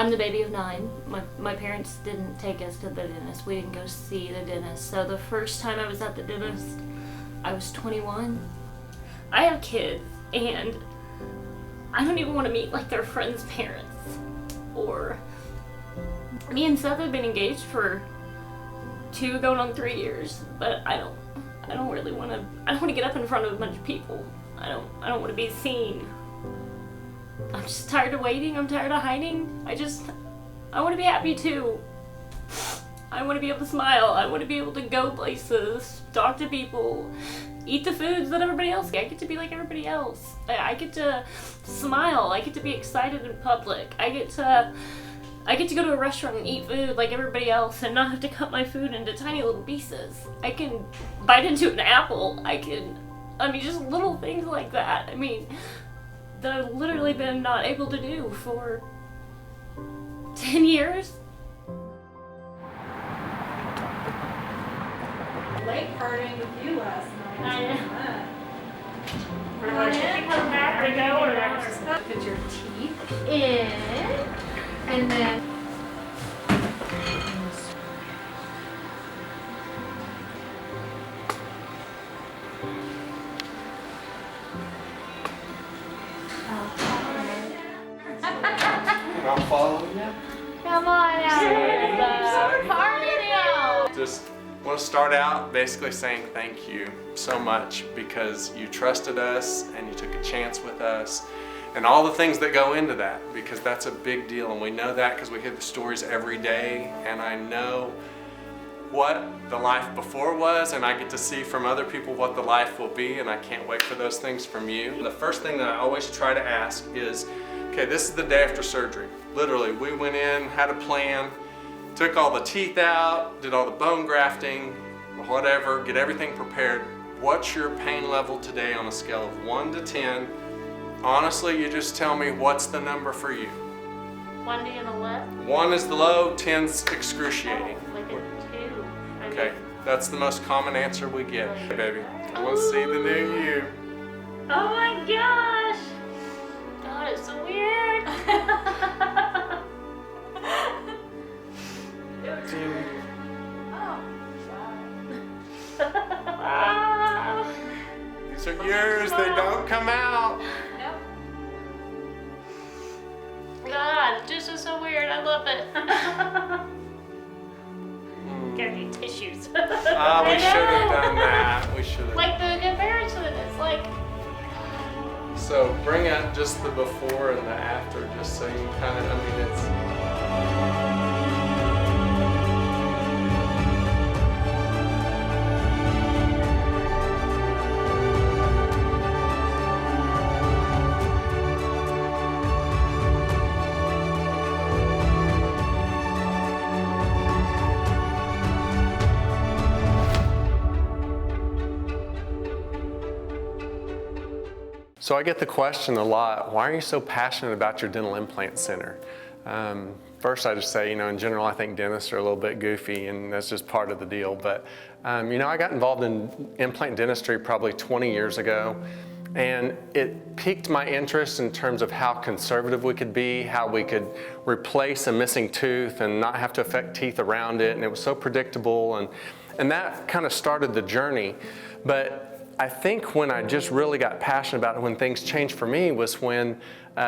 I'm the baby of 9. My parents didn't take us to the dentist. We didn't go see the dentist. So the first time I was at the dentist, I was 21. I have kids, and I don't even want to meet like their friends' parents. Or me and Seth have been engaged for 2 going on 3 years, but I don't really want to. I don't want to get up in front of a bunch of people. I don't want to be seen. I'm just tired of waiting. I'm tired of hiding. I want to be happy too. I want to be able to smile. I want to be able to go places, talk to people, eat the foods that everybody else gets. I get to be like everybody else. I get to smile. I get to be excited in public. I get to go to a restaurant and eat food like everybody else and not have to cut my food into tiny little pieces. I can bite into an apple. Just little things like that. That I've literally been not able to do for 10 years. Late partying with you last night. I know. We're like, if you come back, we go, or put your teeth in, and then I'm following you. come on out. Party now. Just want to start out basically saying thank you so much because you trusted us and you took a chance with us and all the things that go into that, because that's a big deal, and we know that because we hear the stories every day, and I know what the life before was, and I get to see from other people what the life will be, and I can't wait for those things from you. The first thing that I always try to ask is, okay, this is the day after surgery. Literally, we went in, had a plan, took all the teeth out, did all the bone grafting, whatever, get everything prepared. What's your pain level today on a scale of 1 to 10? Honestly, you just tell me what's the number for you. 1 being the left. 1 is the low, 10's excruciating. Like a 2. Okay, that's the most common answer we get. Hey, baby, I want to see the new you. Oh my gosh! God, it's so weird. These are yours, they don't come out. God, this is so weird. I love it. Gotta need tissues. We should have done that. We should have. Like the comparison, it's like. So bring out just the before and the after, just so you kind of, it's. So I get the question a lot, why are you so passionate about your dental implant center? First I just say, in general I think dentists are a little bit goofy, and that's just part of the deal. But I got involved in implant dentistry probably 20 years ago, and it piqued my interest in terms of how conservative we could be, how we could replace a missing tooth and not have to affect teeth around it, and it was so predictable, and that kind of started the journey. But I think when I just really got passionate about it, when things changed for me, was when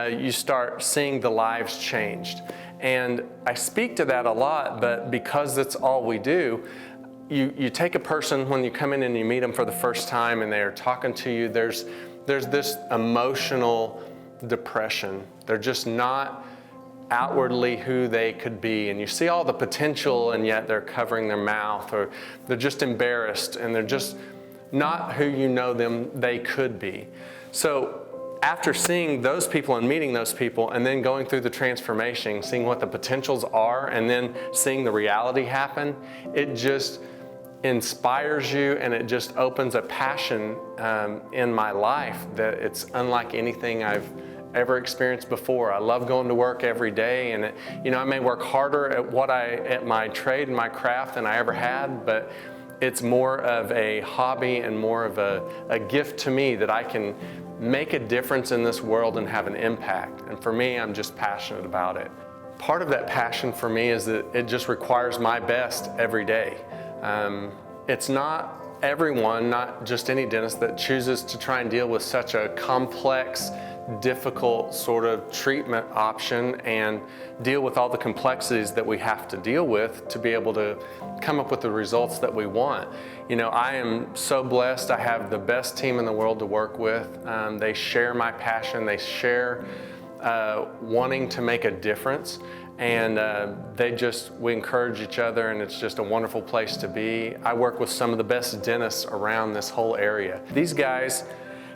you start seeing the lives changed. And I speak to that a lot, but because that's all we do, you take a person, when you come in and you meet them for the first time and they're talking to you, there's this emotional depression. They're just not outwardly who they could be, and you see all the potential, and yet they're covering their mouth, or they're just embarrassed, and they're just not who they could be. So after seeing those people and meeting those people, and then going through the transformation, seeing what the potentials are, and then seeing the reality happen, it just inspires you, and it just opens a passion in my life that it's unlike anything I've ever experienced before. I love going to work every day, and I may work harder at my trade and my craft than I ever had, but it's more of a hobby and more of a gift to me that I can make a difference in this world and have an impact. And for me, I'm just passionate about it. part of that passion for me is that it just requires my best every day. It's not everyone, not just any dentist, that chooses to try and deal with such a complex, difficult sort of treatment option and deal with all the complexities that we have to deal with to be able to come up with the results that we want. You know, I am so blessed. I have the best team in the world to work with. They share my passion. They share wanting to make a difference. And we encourage each other, and it's just a wonderful place to be. I work with some of the best dentists around this whole area. These guys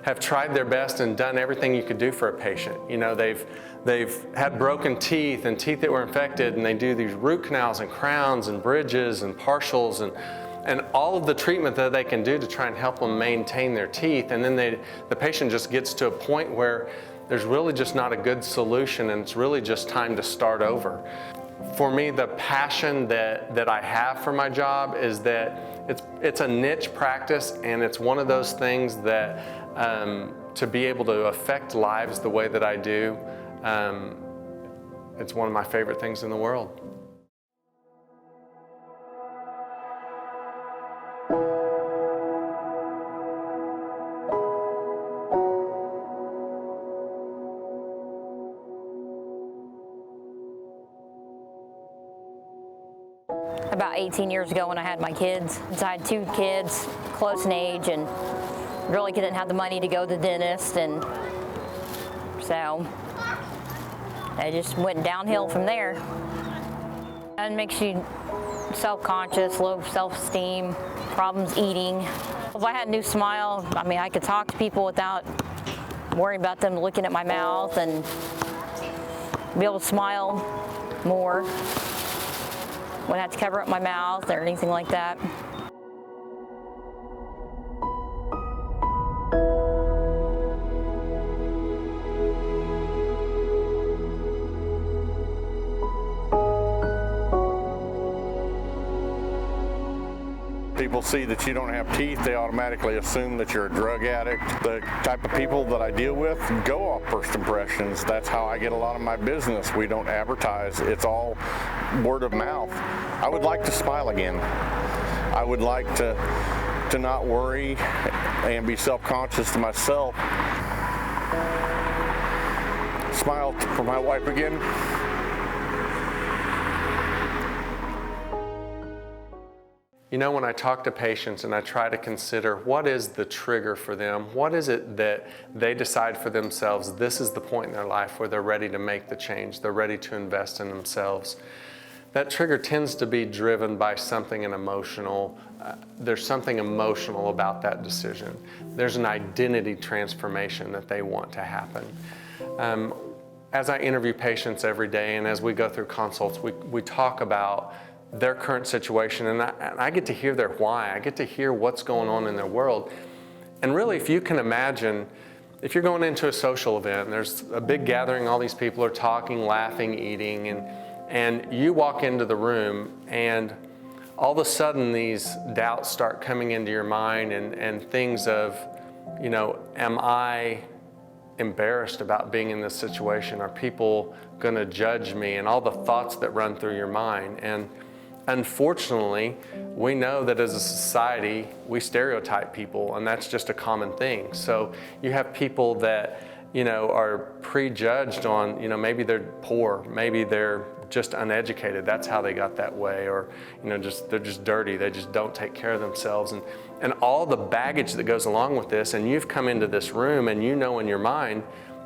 have tried their best and done everything you could do for a patient. You know, they've had broken teeth and teeth that were infected, and they do these root canals and crowns and bridges and partials and all of the treatment that they can do to try and help them maintain their teeth. And then the patient just gets to a point where there's really just not a good solution, and it's really just time to start over. For me, the passion that I have for my job is that it's a niche practice, and it's one of those things that to be able to affect lives the way that I do, it's one of my favorite things in the world. About 18 years ago when I had my kids. So I had 2 kids, close in age, and really didn't have the money to go to the dentist, and so I just went downhill from there. It makes you self-conscious, low self-esteem, problems eating. If I had a new smile, I mean, I could talk to people without worrying about them looking at my mouth, and be able to smile more. Wouldn't have to cover up my mouth or anything like that. People see that you don't have teeth, they automatically assume that you're a drug addict. The type of people that I deal with go off first impressions. That's how I get a lot of my business. We don't advertise. It's all word of mouth. I would like to smile again. I would like to not worry and be self-conscious to myself. Smile for my wife again. You know, when I talk to patients and I try to consider what is the trigger for them, what is it that they decide for themselves, this is the point in their life where they're ready to make the change, they're ready to invest in themselves. That trigger tends to be driven by something emotional. There's something emotional about that decision. There's an identity transformation that they want to happen. As I interview patients every day and as we go through consults, we talk about their current situation, and I get to hear their why. I get to hear what's going on in their world. And really, if you can imagine, if you're going into a social event, and there's a big gathering, all these people are talking, laughing, eating, and you walk into the room, and all of a sudden these doubts start coming into your mind, and things of, you know, am I embarrassed about being in this situation? Are people going to judge me? And all the thoughts that run through your mind. And unfortunately, we know that as a society, we stereotype people, and that's just a common thing. So you have people that, you know, are prejudged on, you know, maybe they're poor, maybe they're just uneducated, that's how they got that way, or, you know, they're just dirty, they just don't take care of themselves, and all the baggage that goes along with this. And you've come into this room and you know in your mind,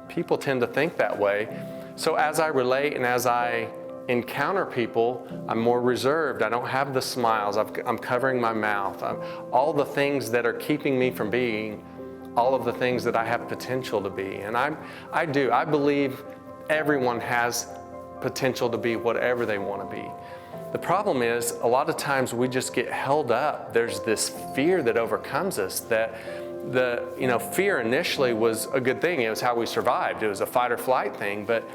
people tend to think that way. So as I relate and as I encounter people, I'm more reserved. I don't have the smiles. I'm covering my mouth. All the things that are keeping me from being all of the things that I have potential to be. And I believe everyone has potential to be whatever they want to be. The problem is, a lot of times we just get held up. There's this fear that overcomes us, that fear initially was a good thing. It was how we survived. It was a fight or flight thing, but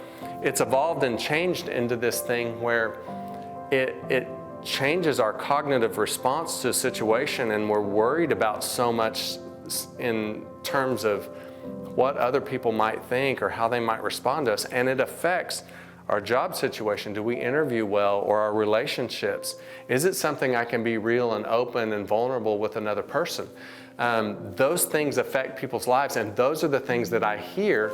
it's evolved and changed into this thing where it changes our cognitive response to a situation, and we're worried about so much in terms of what other people might think or how they might respond to us, and it affects our job situation? Do we interview well? Or our relationships? Is it something I can be real and open and vulnerable with another person? Those things affect people's lives, and those are the things that I hear,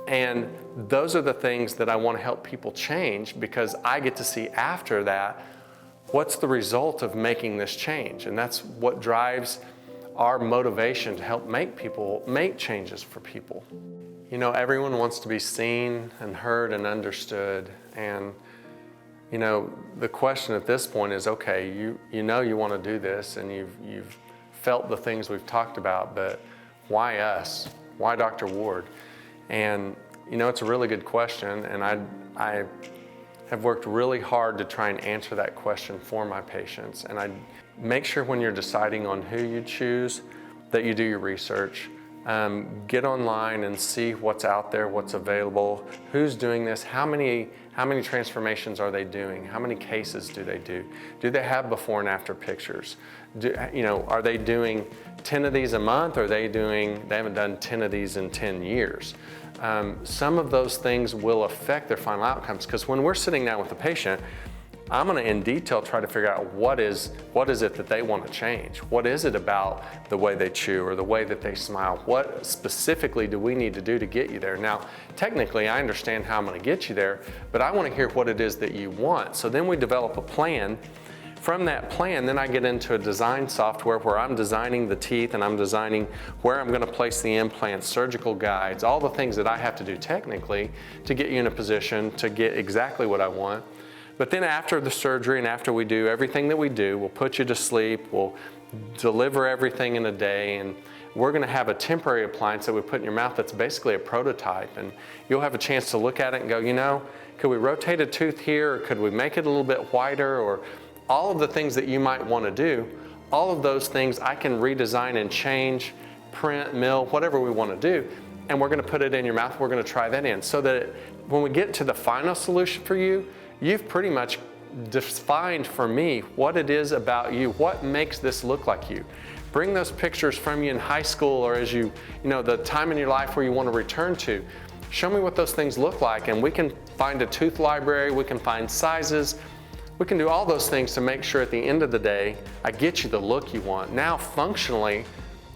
and those are the things that I want to help people change, because I get to see after that what's the result of making this change. And that's what drives our motivation to help make changes for people. You know, everyone wants to be seen and heard and understood. And, you know, the question at this point is, okay, you know you want to do this, and you've felt the things we've talked about, but why us? Why Dr. Ward? And, you know, it's a really good question, and I have worked really hard to try and answer that question for my patients. And I make sure when you're deciding on who you choose that you do your research. Get online and see what's out there, what's available, who's doing this, how many transformations are they doing, how many cases do they do? Do they have before and after pictures? Are they doing 10 of these a month, or they haven't done 10 of these in 10 years? Some of those things will affect their final outcomes, because when we're sitting down with the patient, I'm going to in detail try to figure out what is it that they want to change? What is it about the way they chew or the way that they smile? What specifically do we need to do to get you there? Now, technically, I understand how I'm going to get you there, but I want to hear what it is that you want. So then we develop a plan. From that plan, then I get into a design software where I'm designing the teeth, and I'm designing where I'm going to place the implants, surgical guides, all the things that I have to do technically to get you in a position to get exactly what I want. But then after the surgery and after we do everything that we do, we'll put you to sleep, we'll deliver everything in a day, and we're going to have a temporary appliance that we put in your mouth that's basically a prototype. And you'll have a chance to look at it and go, you know, could we rotate a tooth here, or could we make it a little bit whiter, or all of the things that you might want to do. All of those things I can redesign and change, print, mill, whatever we want to do. And we're going to put it in your mouth. We're going to try that in, so that when we get to the final solution for you, you've pretty much defined for me what it is about you, what makes this look like you. Bring those pictures from you in high school, or as you know, the time in your life where you want to return to. Show me what those things look like, and we can find a tooth library, we can find sizes, we can do all those things to make sure at the end of the day, I get you the look you want. Now, functionally,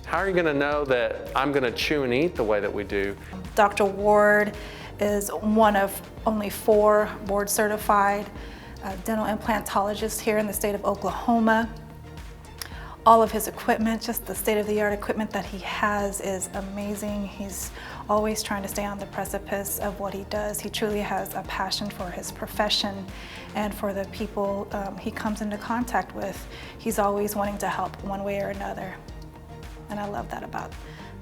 how are you going to know that I'm going to chew and eat the way that we do? Dr. Ward is one of only 4 board certified dental implantologists here in the state of Oklahoma. All of his equipment, just the state-of-the-art equipment that he has, is amazing. He's always trying to stay on the precipice of what he does. He truly has a passion for his profession and for the people he comes into contact with. He's always wanting to help one way or another. And I love that about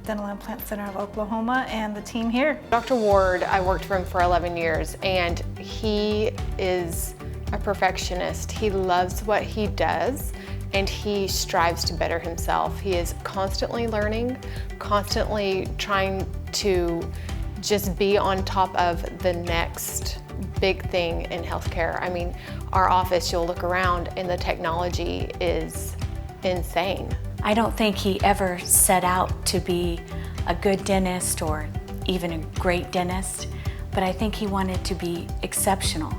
Dental Implant Center of Oklahoma and the team here. Dr. Ward, I worked for him for 11 years, and he is a perfectionist. He loves what he does, and he strives to better himself. He is constantly learning, constantly trying to just be on top of the next big thing in healthcare. I mean, our office, you'll look around and the technology is insane. I don't think he ever set out to be a good dentist or even a great dentist, but I think he wanted to be exceptional.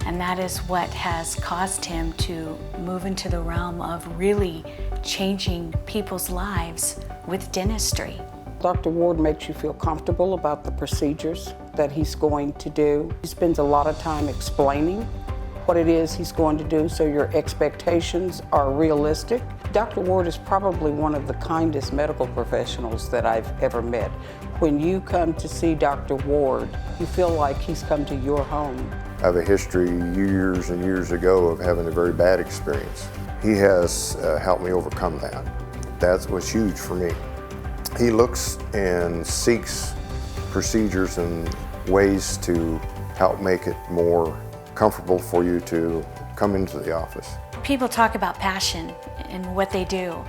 And that is what has caused him to move into the realm of really changing people's lives with dentistry. Dr. Ward makes you feel comfortable about the procedures that he's going to do. He spends a lot of time explaining what it is he's going to do, so your expectations are realistic. Dr. Ward is probably one of the kindest medical professionals that I've ever met. When you come to see Dr. Ward, you feel like he's come to your home. I have a history years and years ago of having a very bad experience. He has helped me overcome that. That was huge for me. He looks and seeks procedures and ways to help make it more comfortable for you to come into the office. People talk about passion and what they do.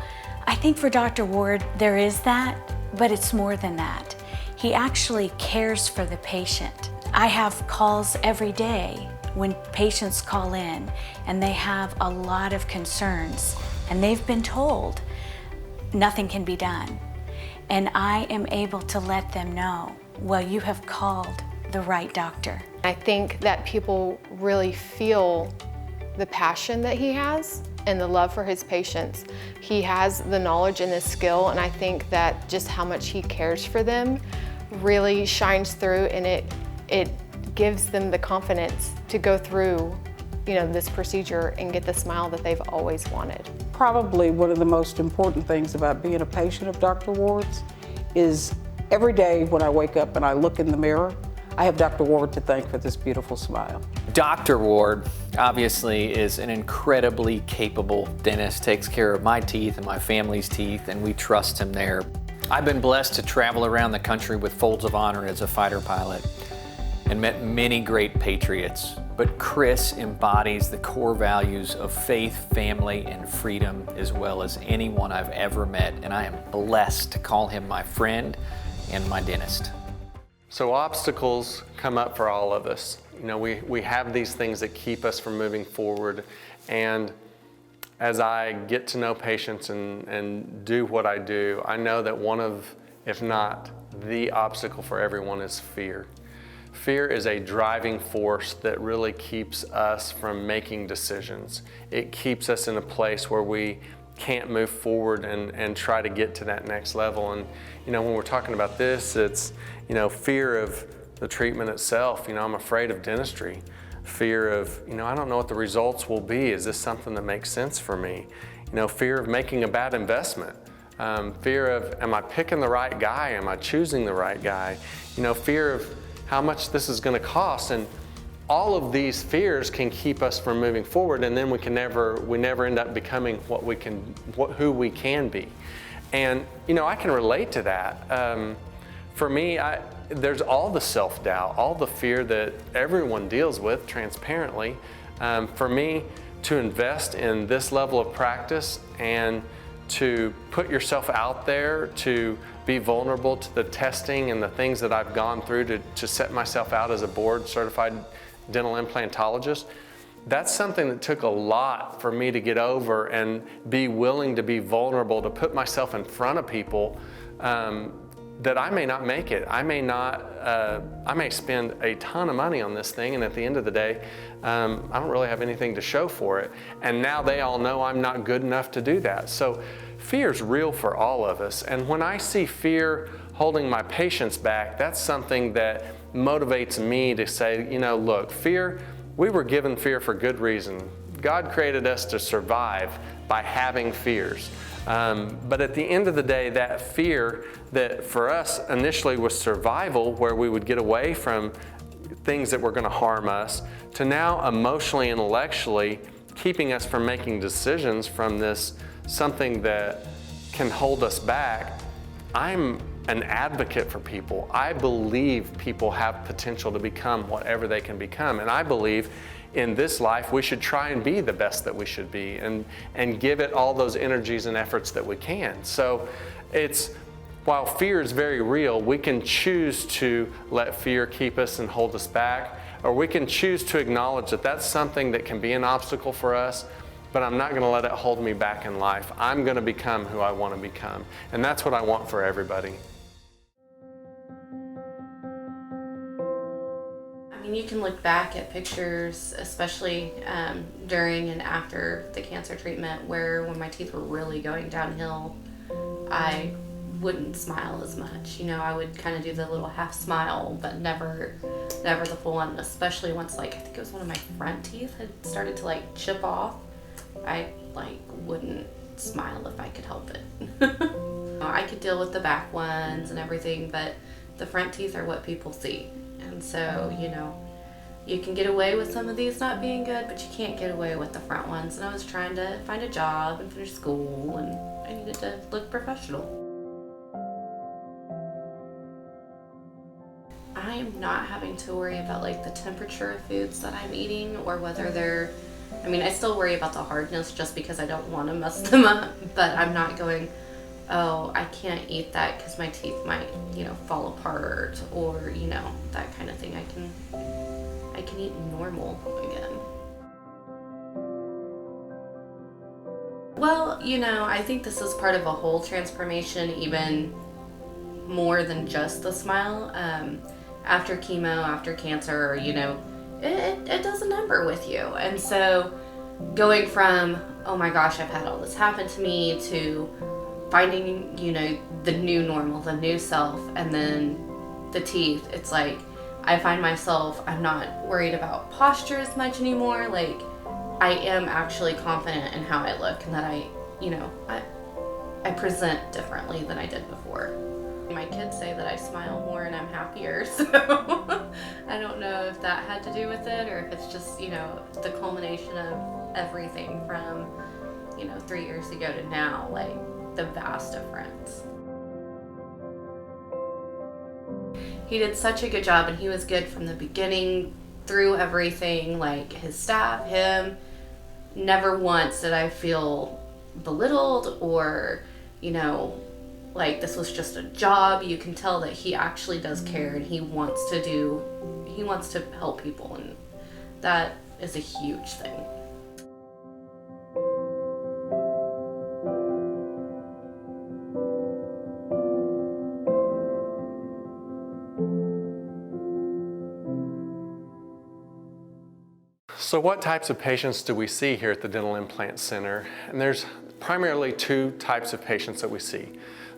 I think for Dr. Ward, there is that, but it's more than that. He actually cares for the patient. I have calls every day when patients call in and they have a lot of concerns and they've been told nothing can be done. And I am able to let them know, well, you have called the right doctor. I think that people really feel the passion that he has and the love for his patients. He has the knowledge and the skill, and I think that just how much he cares for them really shines through, and it gives them the confidence to go through, you know, this procedure and get the smile that they've always wanted. Probably one of the most important things about being a patient of Dr. Ward's is every day when I wake up and I look in the mirror, I have Dr. Ward to thank for this beautiful smile. Dr. Ward obviously is an incredibly capable dentist, takes care of my teeth and my family's teeth, and we trust him there. I've been blessed to travel around the country with Folds of Honor as a fighter pilot and met many great patriots, but Chris embodies the core values of faith, family, and freedom as well as anyone I've ever met, and I am blessed to call him my friend and my dentist. So obstacles come up for all of us. You know, we have these things that keep us from moving forward, and as I get to know patients and do what I do, I know that one of, if not the obstacle for everyone, is fear. Fear is a driving force that really keeps us from making decisions. It keeps us in a place where we can't move forward and try to get to that next level. And you know, when we're talking about this, it's, you know, fear of the treatment itself. You know, I'm afraid of dentistry. Fear of, you know, I don't know what the results will be. Is this something that makes sense for me? You know, fear of making a bad investment. Fear of, am I picking the right guy? Am I choosing the right guy? You know, fear of how much this is going to cost. And all of these fears can keep us from moving forward, and then we never end up becoming who we can be. And you know, I can relate to that. For me, there's all the self-doubt, all the fear that everyone deals with transparently. For me, to invest in this level of practice and to put yourself out there, to be vulnerable to the testing and the things that I've gone through to set myself out as a board-certified dental implantologist, that's something that took a lot for me to get over and be willing to be vulnerable, to put myself in front of people that I may not make it. I may spend a ton of money on this thing, and at the end of the day, I don't really have anything to show for it. And now they all know I'm not good enough to do that. So fear is real for all of us. And when I see fear holding my patients back, that's something that motivates me to say, you know, look, fear, we were given fear for good reason. God created us to survive by having fears. But at the end of the day, that fear that for us initially was survival, where we would get away from things that were going to harm us, to now emotionally, intellectually keeping us from making decisions from this something that can hold us back. I'm an advocate for people. I believe people have potential to become whatever they can become, and I believe in this life we should try and be the best that we should be and give it all those energies and efforts that we can. So it's, while fear is very real, we can choose to let fear keep us and hold us back, or we can choose to acknowledge that that's something that can be an obstacle for us, but I'm not going to let it hold me back in life. I'm going to become who I want to become, and that's what I want for everybody. You can look back at pictures, especially during and after the cancer treatment, where when my teeth were really going downhill, I wouldn't smile as much. You know, I would kind of do the little half smile, but never the full one, especially once, like, I think it was one of my front teeth had started to like chip off. I wouldn't smile if I could help it. I could deal with the back ones and everything, but the front teeth are what people see. And so, you know, you can get away with some of these not being good, but you can't get away with the front ones. And I was trying to find a job and finish school, and I needed to look professional. I am not having to worry about like the temperature of foods that I'm eating, or whether they're, I mean, I still worry about the hardness just because I don't want to mess them up, but I'm not going, oh, I can't eat that because my teeth might, you know, fall apart, or, you know, that kind of thing. I can eat normal again. Well, you know, I think this is part of a whole transformation, even more than just the smile. after chemo, after cancer, you know, it does a number with you. And so going from, oh my gosh, I've had all this happen to me, to finding, you know, the new normal, the new self, and then the teeth, it's like I find myself, I'm not worried about posture as much anymore. Like, I am actually confident in how I look, and that I present differently than I did before. My kids say that I smile more and I'm happier, so I don't know if that had to do with it, or if it's just, you know, the culmination of everything from, you know, 3 years ago to now, like the vast difference. He did such a good job, and he was good from the beginning through everything, like his staff, him. Never once did I feel belittled or, you know, like this was just a job. You can tell that he actually does care, and he wants to help people, and that is a huge thing. So what types of patients do we see here at the Dental Implant Center? And there's primarily two types of patients that we see.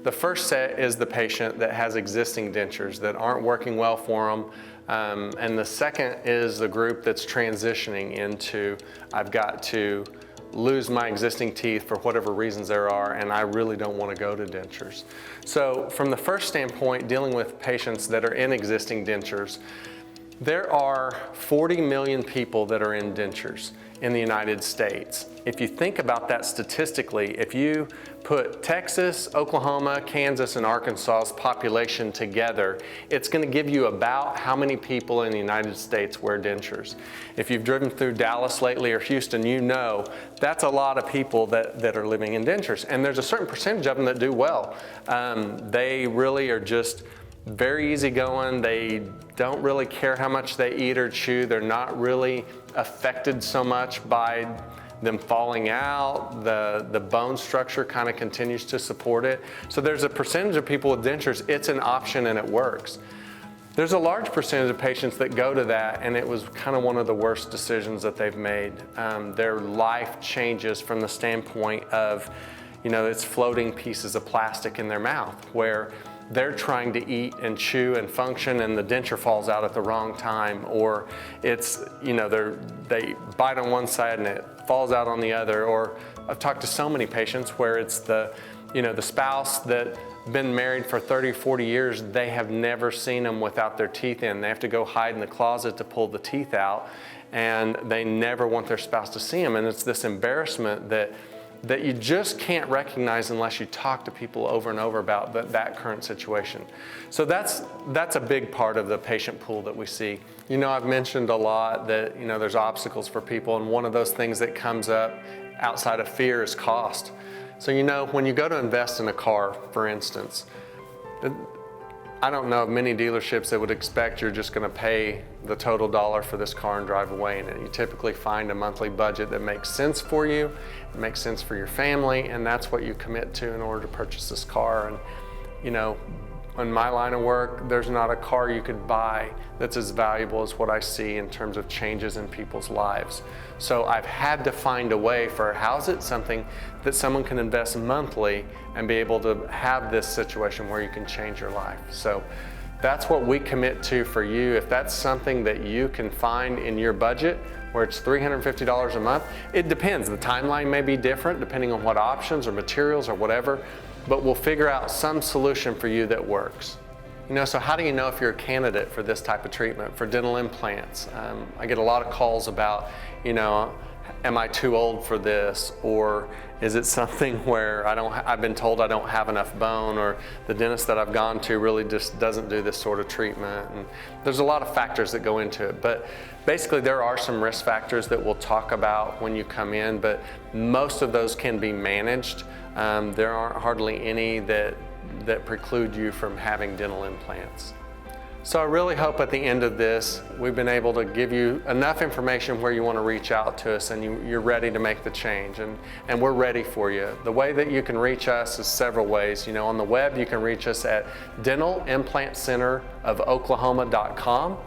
The first set is the patient that has existing dentures that aren't working well for them. And the second is the group that's transitioning into, I've got to lose my existing teeth for whatever reasons there are, and I really don't want to go to dentures. So from the first standpoint, dealing with patients that are in existing dentures, there are 40 million people that are in dentures in the United States. If you think about that statistically, if you put Texas, Oklahoma, Kansas, and Arkansas's population together, it's going to give you about how many people in the United States wear dentures. If you've driven through Dallas lately or Houston, you know that's a lot of people that are living in dentures. And there's a certain percentage of them that do well. They really are just very easygoing. They don't really care how much they eat or chew. They're not really affected so much by them falling out. The bone structure kind of continues to support it. So there's a percentage of people with dentures, it's an option and it works. There's a large percentage of patients that go to that, and it was kind of one of the worst decisions that they've made. Their life changes from the standpoint of, you know, it's floating pieces of plastic in their mouth, where they're trying to eat and chew and function, and the denture falls out at the wrong time, or it's, you know, they bite on one side and it falls out on the other. Or I've talked to so many patients where it's the, you know, the spouse that been married for 30, 40 years, they have never seen them without their teeth in. They have to go hide in the closet to pull the teeth out, and they never want their spouse to see them. And it's this embarrassment that you just can't recognize unless you talk to people over and over about that current situation. So that's a big part of the patient pool that we see. You know, I've mentioned a lot that, you know, there's obstacles for people, and one of those things that comes up outside of fear is cost. So, you know, when you go to invest in a car, for instance, I don't know of many dealerships that would expect you're just going to pay the total dollar for this car and drive away in it. You typically find a monthly budget that makes sense for you, it makes sense for your family, and that's what you commit to in order to purchase this car. And, you know, in my line of work, there's not a car you could buy that's as valuable as what I see in terms of changes in people's lives. So I've had to find a way for, how's it something that someone can invest monthly and be able to have this situation where you can change your life. So that's what we commit to for you. If that's something that you can find in your budget, where it's $350 a month, it depends. The timeline may be different depending on what options or materials or whatever, but we'll figure out some solution for you that works. You know, so how do you know if you're a candidate for this type of treatment, for dental implants? I get a lot of calls about, you know, am I too old for this? Or is it something where I've been told I don't have enough bone, or the dentist that I've gone to really just doesn't do this sort of treatment? And there's a lot of factors that go into it, but basically there are some risk factors that we'll talk about when you come in, but most of those can be managed. There aren't hardly any that preclude you from having dental implants. So I really hope at the end of this, we've been able to give you enough information where you want to reach out to us and you're ready to make the change, and we're ready for you. The way that you can reach us is several ways. You know, on the web, you can reach us at dentalimplantcenterofoklahoma.com.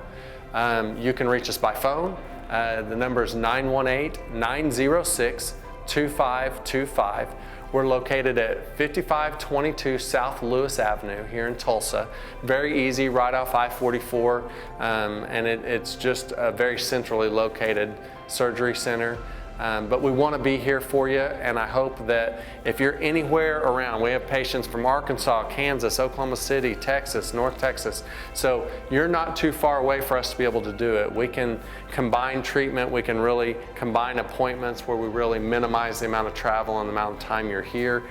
You can reach us by phone. The number is 918-906-2525. We're located at 5522 South Lewis Avenue here in Tulsa. Very easy, right off I-44, and it's just a very centrally located surgery center. But we want to be here for you, and I hope that if you're anywhere around, we have patients from Arkansas, Kansas, Oklahoma City, Texas, North Texas, so you're not too far away for us to be able to do it. We can combine treatment, we can really combine appointments where we really minimize the amount of travel and the amount of time you're here.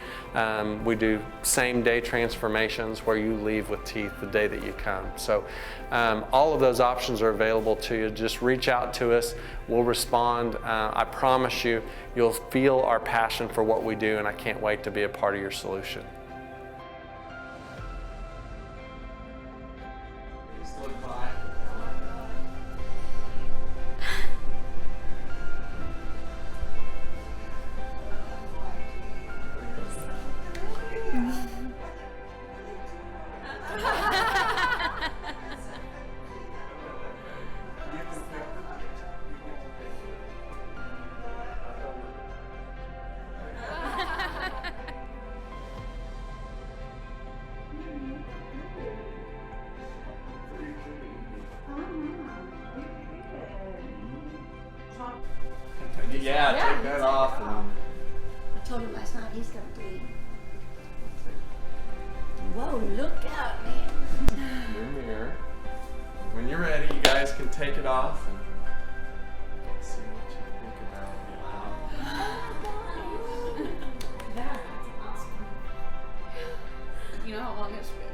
We do same-day transformations where you leave with teeth the day that you come. So all of those options are available to you. Just reach out to us. We'll respond. I promise you, you'll feel our passion for what we do, and I can't wait to be a part of your solution. Yeah, take that off. And I told him last night he's going to be. Whoa, look out, man. your mirror. When you're ready, you guys can take it off and see what you think about it. You know how long it's been?